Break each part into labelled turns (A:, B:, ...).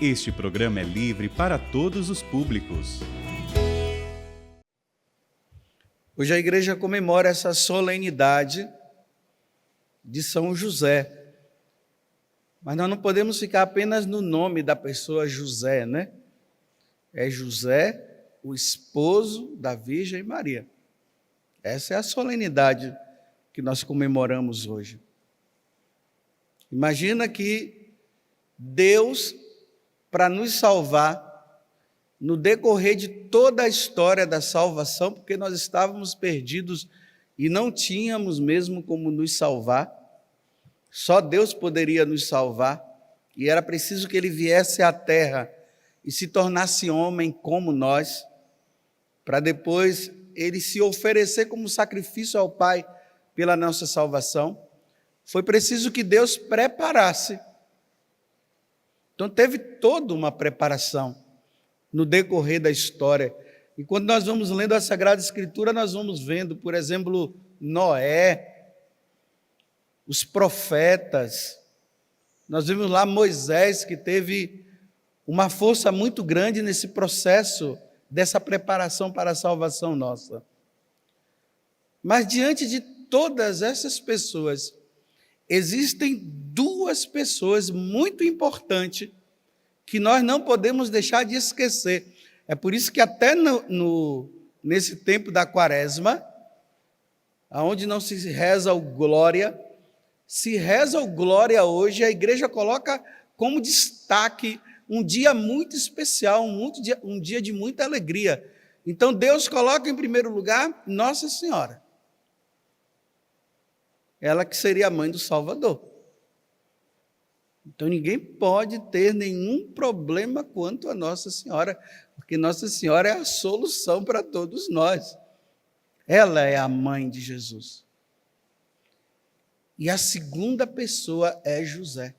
A: Este programa é livre para todos os públicos.
B: Hoje a igreja comemora essa solenidade de São José. Mas nós não podemos ficar apenas no nome da pessoa José, né? É José, o esposo da Virgem Maria. Essa é a solenidade que nós comemoramos hoje. Imagina que Deus, para nos salvar, no decorrer de toda a história da salvação, porque nós estávamos perdidos e não tínhamos mesmo como nos salvar, só Deus poderia nos salvar, e era preciso que Ele viesse à terra e se tornasse homem como nós, para depois Ele se oferecer como sacrifício ao Pai pela nossa salvação. Foi preciso que Deus preparasse. Então teve toda uma preparação no decorrer da história. E quando nós vamos lendo a Sagrada Escritura, nós vamos vendo, por exemplo, Noé, os profetas. Nós vimos lá Moisés, que teve uma força muito grande nesse processo dessa preparação para a salvação nossa. Mas diante de todas essas pessoas, existem duas pessoas muito importantes que nós não podemos deixar de esquecer. É por isso que até nesse tempo da Quaresma, onde não se reza o Glória, se reza o Glória hoje, a igreja coloca como destaque um dia muito especial, um dia de muita alegria. Então Deus coloca em primeiro lugar Nossa Senhora. Ela que seria a mãe do Salvador. Então ninguém pode ter nenhum problema quanto a Nossa Senhora, porque Nossa Senhora é a solução para todos nós. Ela é a mãe de Jesus. E a segunda pessoa é José.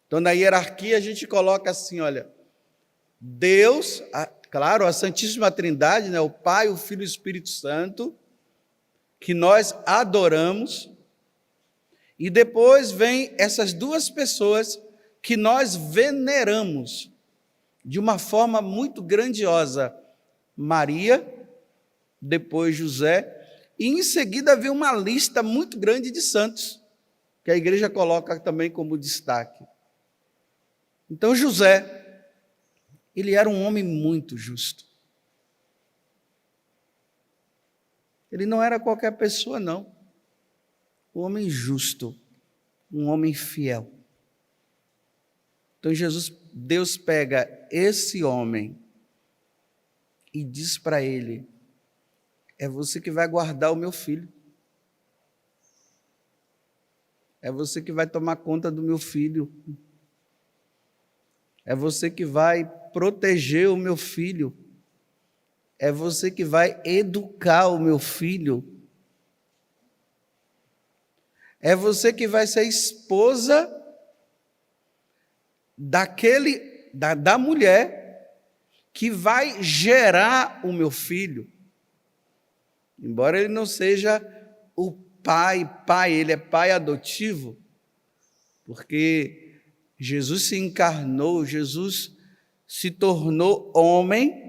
B: Então na hierarquia a gente coloca assim, olha, Deus, claro, a Santíssima Trindade, né, o Pai, o Filho e o Espírito Santo, que nós adoramos, e depois vem essas duas pessoas que nós veneramos de uma forma muito grandiosa, Maria, depois José, e em seguida vem uma lista muito grande de santos, que a igreja coloca também como destaque. Então José, ele era um homem muito justo. Ele não era qualquer pessoa, não. Um homem justo, um homem fiel. Então Deus pega esse homem e diz para ele, é você que vai guardar o meu filho. É você que vai tomar conta do meu filho. É você que vai proteger o meu filho. É você que vai educar o meu filho. É você que vai ser esposa da mulher que vai gerar o meu filho. Embora ele não seja o pai, ele é pai adotivo, porque Jesus se encarnou, Jesus se tornou homem,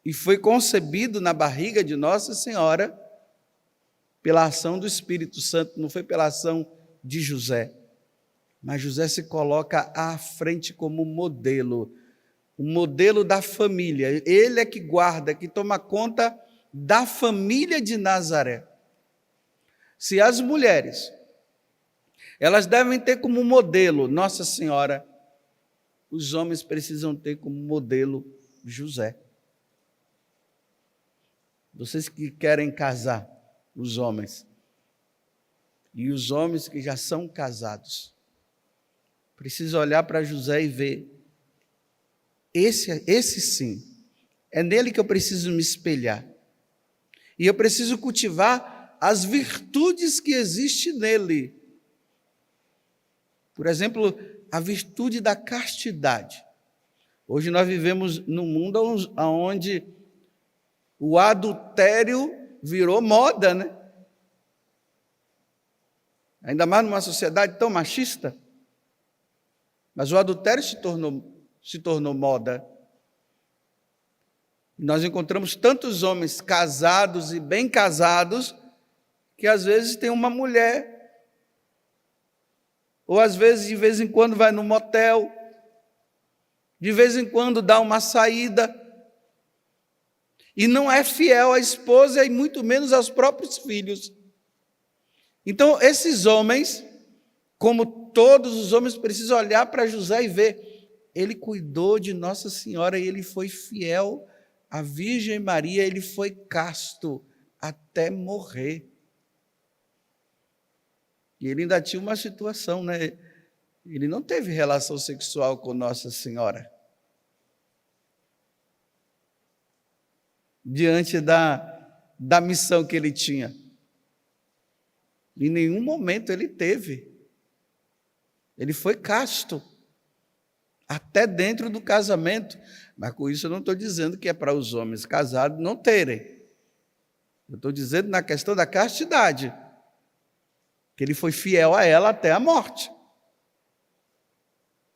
B: e foi concebido na barriga de Nossa Senhora pela ação do Espírito Santo, não foi pela ação de José. Mas José se coloca à frente como modelo, o modelo da família. Ele é que guarda, que toma conta da família de Nazaré. Se as mulheres, elas devem ter como modelo Nossa Senhora, os homens precisam ter como modelo José. Vocês que querem casar, os homens, e os homens que já são casados, precisam olhar para José e ver, esse sim, é nele que eu preciso me espelhar, e eu preciso cultivar as virtudes que existem nele. Por exemplo, a virtude da castidade. Hoje nós vivemos num mundo onde o adultério virou moda, né? Ainda mais numa sociedade tão machista. Mas o adultério se tornou moda. Nós encontramos tantos homens casados e bem casados que às vezes tem uma mulher, ou às vezes de vez em quando vai no motel, de vez em quando dá uma saída, e não é fiel à esposa e muito menos aos próprios filhos. Então, esses homens, como todos os homens, precisam olhar para José e ver, ele cuidou de Nossa Senhora e ele foi fiel à Virgem Maria, ele foi casto até morrer. E ele ainda tinha uma situação, né? Ele não teve relação sexual com Nossa Senhora. Diante da missão que ele tinha. Em nenhum momento ele teve. Ele foi casto. Até dentro do casamento. Mas com isso eu não estou dizendo que é para os homens casados não terem. Eu estou dizendo na questão da castidade. Que ele foi fiel a ela até a morte.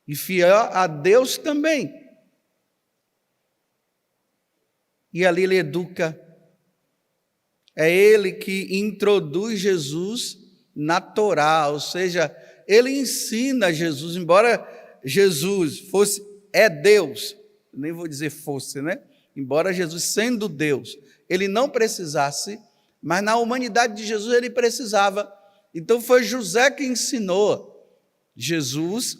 B: E fiel a Deus também. E ali ele educa. É ele que introduz Jesus na Torá, ou seja, ele ensina Jesus, embora Jesus é Deus, nem vou dizer fosse, né? Embora Jesus sendo Deus, ele não precisasse, mas na humanidade de Jesus ele precisava. Então foi José que ensinou Jesus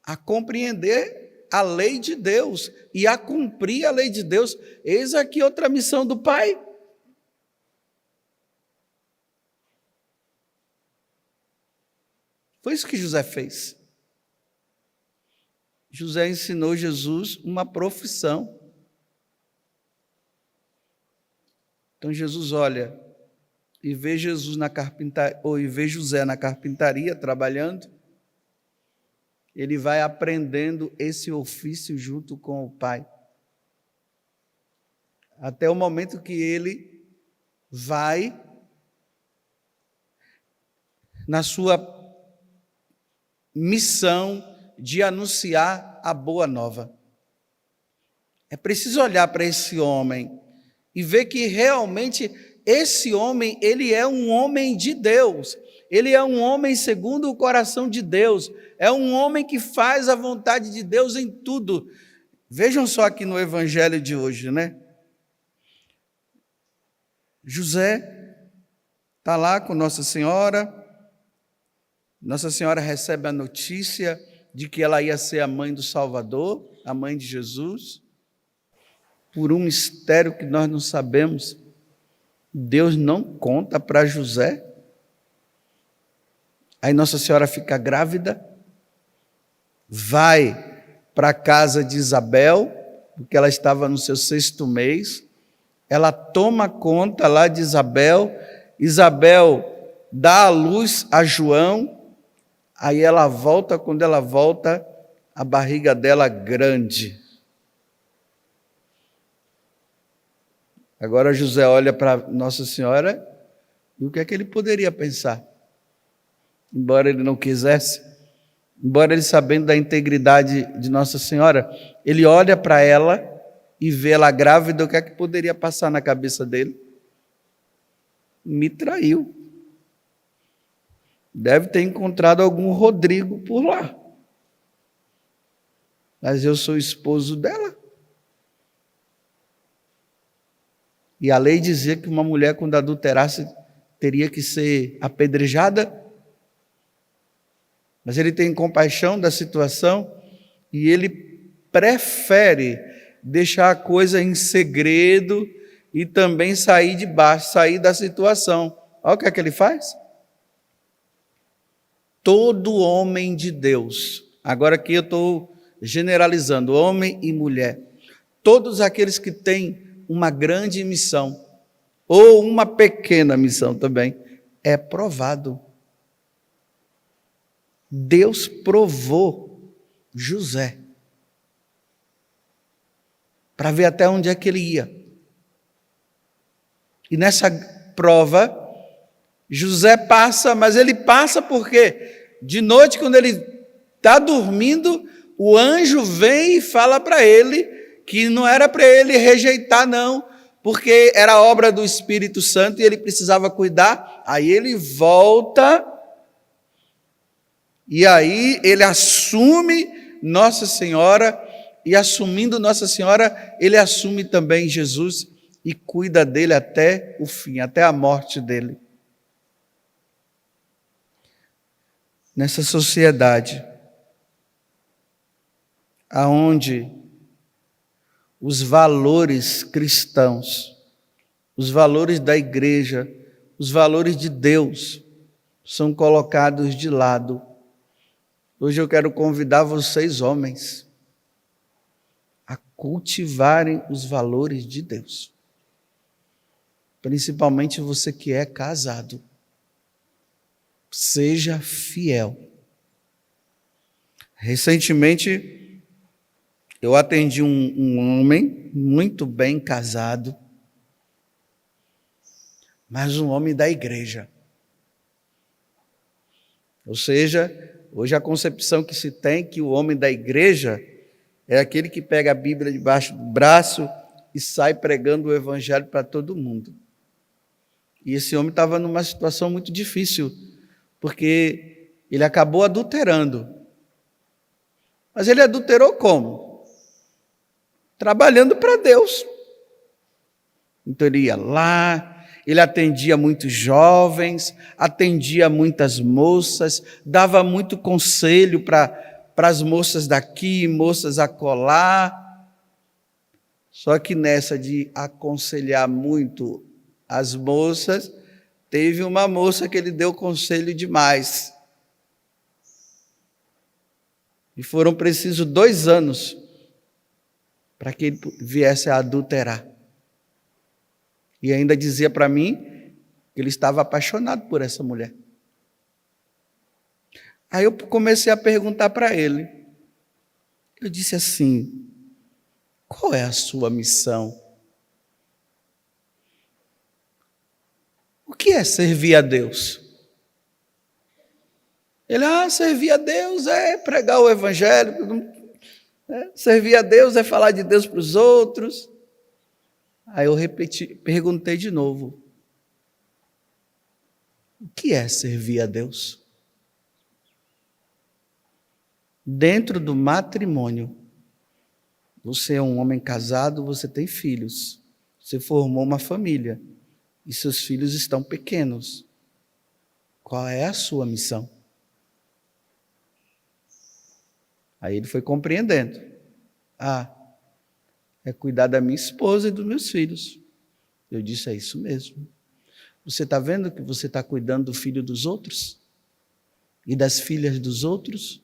B: a compreender a lei de Deus e a cumprir a lei de Deus. Eis aqui outra missão do Pai. Foi isso que José fez. José ensinou Jesus uma profissão. Então Jesus olha e vê Jesus na carpintaria, ou vê José na carpintaria trabalhando. Ele vai aprendendo esse ofício junto com o pai. Até o momento que ele vai na sua missão de anunciar a boa nova. É preciso olhar para esse homem e ver que realmente esse homem, ele é um homem de Deus. Ele é um homem segundo o coração de Deus. É um homem que faz a vontade de Deus em tudo. Vejam só aqui no evangelho de hoje, né? José está lá com Nossa Senhora. Nossa Senhora recebe a notícia de que ela ia ser a mãe do Salvador, a mãe de Jesus. Por um mistério que nós não sabemos, Deus não conta para José. Aí Nossa Senhora fica grávida, vai para a casa de Isabel, porque ela estava no seu 6º mês, ela toma conta lá de Isabel, Isabel dá a luz a João, aí ela volta, quando ela volta, a barriga dela grande. Agora José olha para Nossa Senhora, e o que é que ele poderia pensar? Embora ele não quisesse, embora ele sabendo da integridade de Nossa Senhora, ele olha para ela e vê ela grávida, o que é que poderia passar na cabeça dele? Me traiu. Deve ter encontrado algum Rodrigo por lá. Mas eu sou esposo dela. E a lei dizia que uma mulher, quando adulterasse, teria que ser apedrejada. Mas ele tem compaixão da situação e ele prefere deixar a coisa em segredo e também sair de baixo, sair da situação. Olha o que é que ele faz. Todo homem de Deus, agora aqui eu estou generalizando, homem e mulher, todos aqueles que têm uma grande missão, ou uma pequena missão também, é provado. Deus provou José para ver até onde é que ele ia. E nessa prova, José passa, mas ele passa porque de noite, quando ele está dormindo, o anjo vem e fala para ele que não era para ele rejeitar, não, porque era obra do Espírito Santo e ele precisava cuidar. Aí ele volta e aí ele assume Nossa Senhora, e assumindo Nossa Senhora, ele assume também Jesus e cuida dele até o fim, até a morte dele. Nessa sociedade, aonde os valores cristãos, os valores da igreja, os valores de Deus são colocados de lado. Hoje eu quero convidar vocês, homens, a cultivarem os valores de Deus. Principalmente você que é casado. Seja fiel. Recentemente, eu atendi um homem muito bem casado, mas um homem da igreja. Ou seja, hoje a concepção que se tem que o homem da igreja é aquele que pega a Bíblia debaixo do braço e sai pregando o evangelho para todo mundo. E esse homem estava numa situação muito difícil, porque ele acabou adulterando. Mas ele adulterou como? Trabalhando para Deus. Então ele ia lá, ele atendia muitos jovens, atendia muitas moças, dava muito conselho para as moças daqui, moças acolá. Só que nessa de aconselhar muito as moças, teve uma moça que ele deu conselho demais. E foram precisos 2 anos para que ele viesse a adulterar. E ainda dizia para mim que ele estava apaixonado por essa mulher. Aí eu comecei a perguntar para ele. Eu disse assim: qual é a sua missão? O que é servir a Deus? Ele, servir a Deus é pregar o evangelho, servir a Deus é falar de Deus para os outros. Aí eu perguntei de novo: o que é servir a Deus? Dentro do matrimônio, você é um homem casado, você tem filhos, você formou uma família e seus filhos estão pequenos. Qual é a sua missão? Aí ele foi compreendendo. É cuidar da minha esposa e dos meus filhos. Eu disse: é isso mesmo. Você está vendo que você está cuidando do filho dos outros? E das filhas dos outros?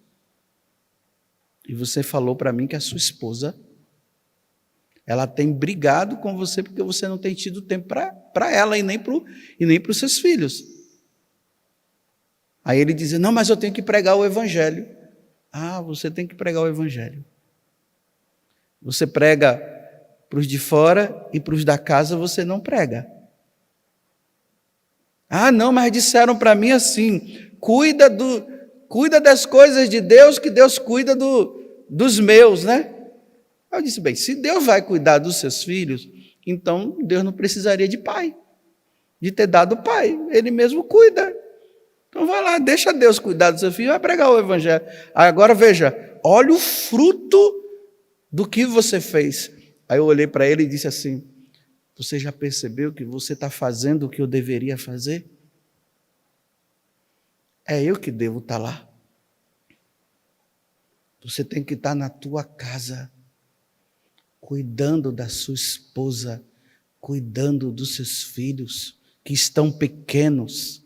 B: E você falou para mim que a sua esposa, ela tem brigado com você porque você não tem tido tempo para ela e nem para os seus filhos. Aí ele dizia: não, mas eu tenho que pregar o evangelho. Você tem que pregar o evangelho. Você prega para os de fora e para os da casa você não prega. Não, mas disseram para mim assim: cuida das coisas de Deus, que Deus cuida dos meus, né? Eu disse: bem, se Deus vai cuidar dos seus filhos, então Deus não precisaria de pai, de ter dado pai, Ele mesmo cuida. Então vai lá, deixa Deus cuidar do seu filho, vai pregar o evangelho. Agora veja, olha o fruto do que você fez. Aí eu olhei para ele e disse assim: você já percebeu que você está fazendo o que eu deveria fazer? É eu que devo estar lá. Você tem que estar na tua casa, cuidando da sua esposa, cuidando dos seus filhos, que estão pequenos.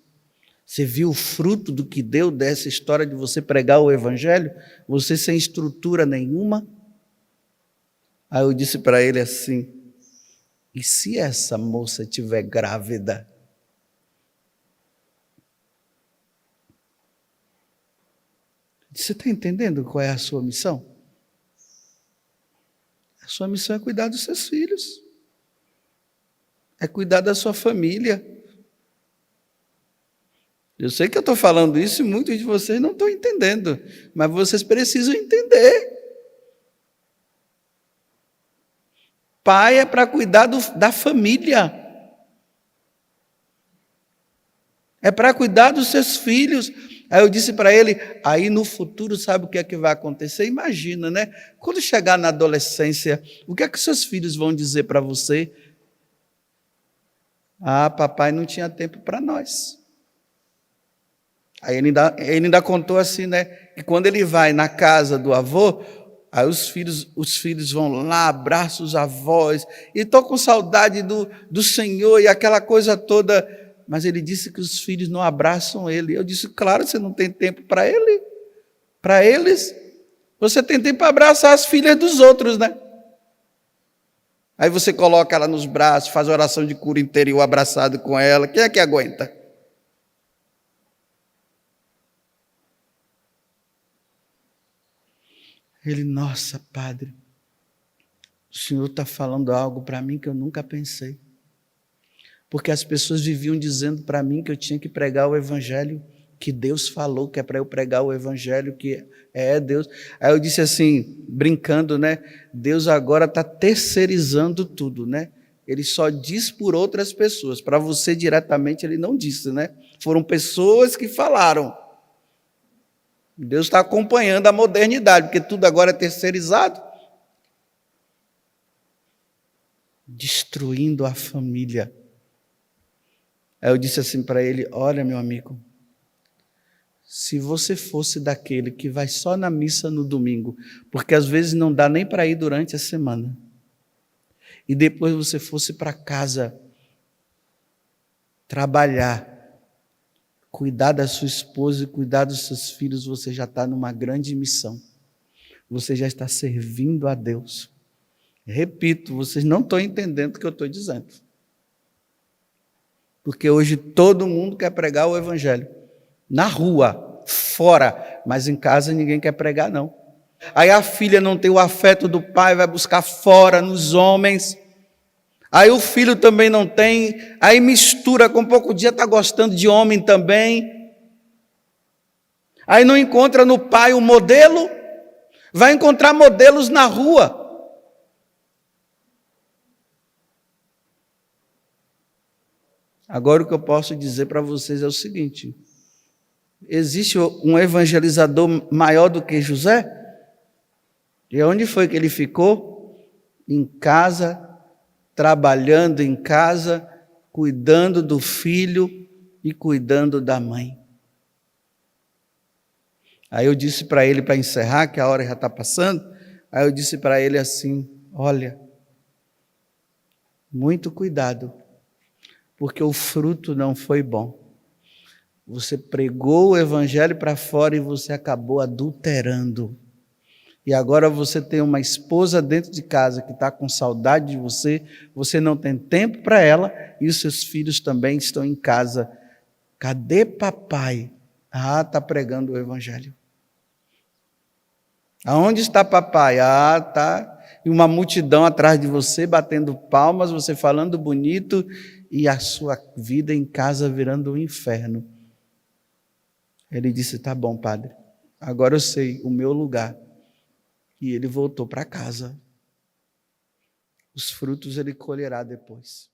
B: Você viu o fruto do que deu dessa história de você pregar o evangelho? Você sem estrutura nenhuma? Aí eu disse para ele assim: e se essa moça estiver grávida? Você está entendendo qual é a sua missão? A sua missão é cuidar dos seus filhos, é cuidar da sua família. Eu sei que eu estou falando isso e muitos de vocês não estão entendendo, mas vocês precisam entender. Pai é para cuidar da família. É para cuidar dos seus filhos. Aí eu disse para ele, aí no futuro sabe o que é que vai acontecer? Imagina, né? Quando chegar na adolescência, o que é que seus filhos vão dizer para você? Ah, papai não tinha tempo para nós. Aí ele ainda contou assim, né? Que quando ele vai na casa do avô, aí os filhos vão lá, abraçam os avós, e estou com saudade do Senhor e aquela coisa toda. Mas ele disse que os filhos não abraçam ele. Eu disse, claro, você não tem tempo para ele. Para eles, você tem tempo para abraçar as filhas dos outros, né? Aí você coloca ela nos braços, faz oração de cura interior abraçado com ela. Quem é que aguenta? Ele, nossa, padre, o senhor está falando algo para mim que eu nunca pensei. Porque as pessoas viviam dizendo para mim que eu tinha que pregar o evangelho, que Deus falou que é para eu pregar o evangelho, que é Deus. Aí eu disse assim, brincando, né? Deus agora está terceirizando tudo, né? Ele só diz por outras pessoas. Para você diretamente ele não disse, né? Foram pessoas que falaram. Deus está acompanhando a modernidade, porque tudo agora é terceirizado. Destruindo a família. Aí eu disse assim para ele, olha meu amigo, se você fosse daquele que vai só na missa no domingo, porque às vezes não dá nem para ir durante a semana, e depois você fosse para casa trabalhar, cuidar da sua esposa e cuidar dos seus filhos, você já está numa grande missão. Você já está servindo a Deus. Repito, vocês não estão entendendo o que eu estou dizendo. Porque hoje todo mundo quer pregar o evangelho. Na rua, fora, mas em casa ninguém quer pregar, não. Aí a filha não tem o afeto do pai, vai buscar fora, nos homens. Aí o filho também não tem, aí mistura, com pouco dia está gostando de homem também. Aí não encontra no pai o modelo, vai encontrar modelos na rua. Agora o que eu posso dizer para vocês é o seguinte, existe um evangelizador maior do que José? E onde foi que ele ficou? Em casa, trabalhando em casa, cuidando do filho e cuidando da mãe. Aí eu disse para ele, para encerrar, que a hora já está passando, aí eu disse para ele assim, olha, muito cuidado, porque o fruto não foi bom. Você pregou o evangelho para fora e você acabou adulterando. E agora você tem uma esposa dentro de casa que está com saudade de você, você não tem tempo para ela e os seus filhos também estão em casa. Cadê papai? Ah, está pregando o evangelho. Aonde está papai? Ah, está. E uma multidão atrás de você, batendo palmas, você falando bonito e a sua vida em casa virando um inferno. Ele disse, tá bom, padre, agora eu sei o meu lugar. E ele voltou para casa. Os frutos ele colherá depois.